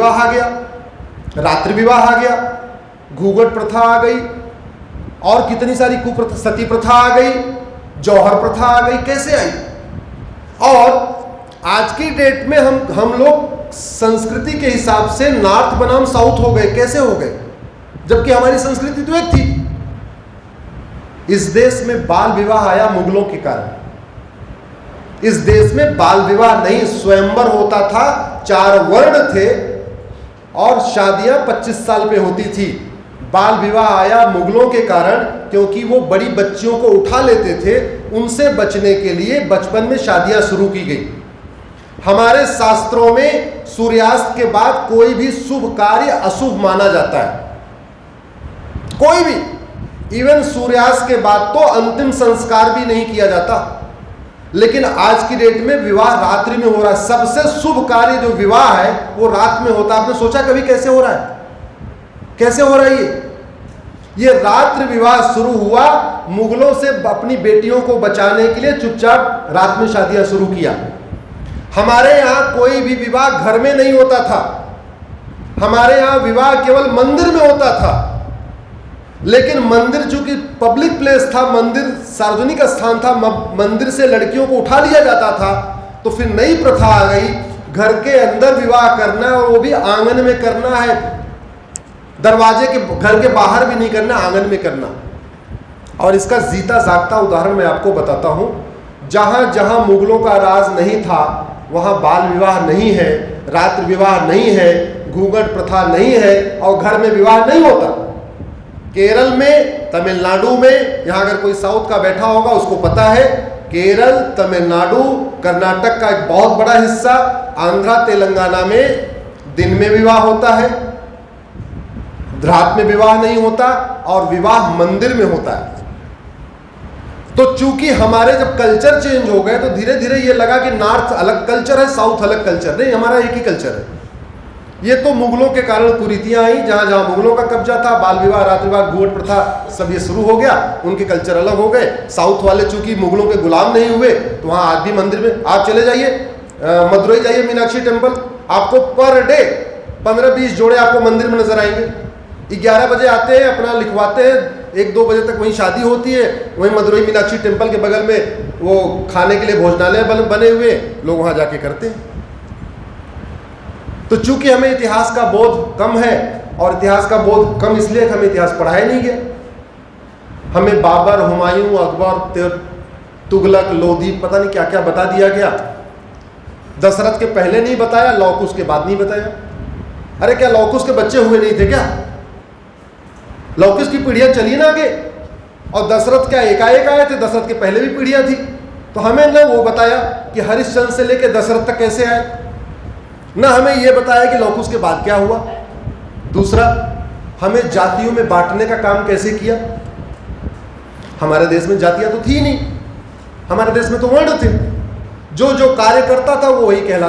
विवाह आ गया, रात्रि विवाह आ गया, घूंघट प्रथा आ गई, और कितनी सारी कुप्रथा, सती प्रथा आ गई, जौहर प्रथा आ गई। कैसे आई? और आज की डेट में हम लोग संस्कृति के हिसाब से नॉर्थ बनाम साउथ हो गए। कैसे हो गए? जबकि हमारी संस्कृति तो एक थी। इस देश में बाल विवाह आया मुगलों के कारण। इस देश में बाल विवाह नहीं, स्वयंवर होता था, 4 वर्ण थे और शादियां 25 साल पे होती थी। बाल विवाह आया मुगलों के कारण, क्योंकि वो बड़ी बच्चियों को उठा लेते थे। उनसे बचने के लिए बचपन में शादियां शुरू की गई। हमारे शास्त्रों में सूर्यास्त के बाद कोई भी शुभ कार्य अशुभ माना जाता है। कोई भी, इवन सूर्यास्त के बाद तो अंतिम संस्कार भी नहीं किया जाता। लेकिन आज की डेट में विवाह रात्रि में हो रहा है। सबसे शुभ कार्य जो विवाह है वो रात में होता है। आपने सोचा कभी कैसे हो रहा है? कैसे हो रहा है ये रात्रि विवाह शुरू हुआ। मुगलों से अपनी बेटियों को बचाने के लिए चुपचाप रात में शादियां शुरू किया। हमारे यहाँ कोई भी विवाह घर में नहीं होता था। हमारे यहाँ विवाह केवल मंदिर में होता था। लेकिन मंदिर चूंकि पब्लिक प्लेस था, मंदिर सार्वजनिक स्थान था, मंदिर से लड़कियों को उठा लिया जाता था। तो फिर नई प्रथा आ गई, घर के अंदर विवाह करना है, और वो भी आंगन में करना है। दरवाजे के, घर के बाहर भी नहीं करना, आंगन में करना। और इसका जीता जागता उदाहरण मैं आपको बताता हूं। जहां जहां मुगलों का राज नहीं था वहां बाल विवाह नहीं है, रात्रि विवाह नहीं है, घूंघट प्रथा नहीं है, और घर में विवाह नहीं होता। केरल में, तमिलनाडु में, यहां अगर कोई साउथ का बैठा होगा उसको पता है, केरल, तमिलनाडु, कर्नाटक का एक बहुत बड़ा हिस्सा, आंध्रा, तेलंगाना में दिन में विवाह होता है, रात में विवाह नहीं होता, और विवाह मंदिर में होता है। तो चूंकि हमारे जब कल्चर चेंज हो गए तो धीरे धीरे ये लगा कि नॉर्थ अलग कल्चर है, साउथ अलग कल्चर नहीं, हमारा एक ही कल्चर है। ये तो मुगलों के कारण कुरीतियां आई। जहां जहां मुगलों का कब्जा था, बाल विवाह, रात्रि विवाह, घूंघट प्रथा, सब ये शुरू हो गया। उनके कल्चर अलग हो गए। साउथ वाले चूंकि मुगलों के गुलाम नहीं हुए तो वहां आज भी मंदिर में, आप चले जाइए मदुरई जाइए, मीनाक्षी टेम्पल, आपको पर डे 15-20 जोड़े आपको मंदिर में नजर आएंगे। 11 बजे आते हैं, अपना लिखवाते हैं, 1-2 बजे तक वहीं शादी होती है। वहीं मदुरई मीनाक्षी टेम्पल के बगल में वो खाने के लिए भोजनालय बने हुए, लोग वहां जाके करते हैं। तो चूंकि हमें इतिहास का बोध कम है, और इतिहास का बोध कम इसलिए हमें इतिहास पढ़ाया नहीं गया। हमें बाबर, हुमायूं, अकबर, तुगलक, लोधी, पता नहीं क्या क्या बता दिया गया। दशरथ के पहले नहीं बताया, लव कुश के बाद नहीं बताया। अरे क्या लव कुश के बच्चे हुए नहीं थे क्या? लव कुश की पीढ़ियां चली ना आगे, और दशरथ क्या एकाएक आए थे? दशरथ के पहले भी पीढ़ियां थी। तो हमें न वो बताया कि हरिश्चंद्र से लेकर दशरथ तक कैसे आए, न हमें ये बताया कि लव कुश के बाद क्या हुआ। दूसरा, हमें जातियों में बांटने का काम कैसे किया। हमारे देश में जातियां तो थी नहीं, हमारे देश में तो वर्ण थे। जो जो कार्य करता था वो वही कहलाता।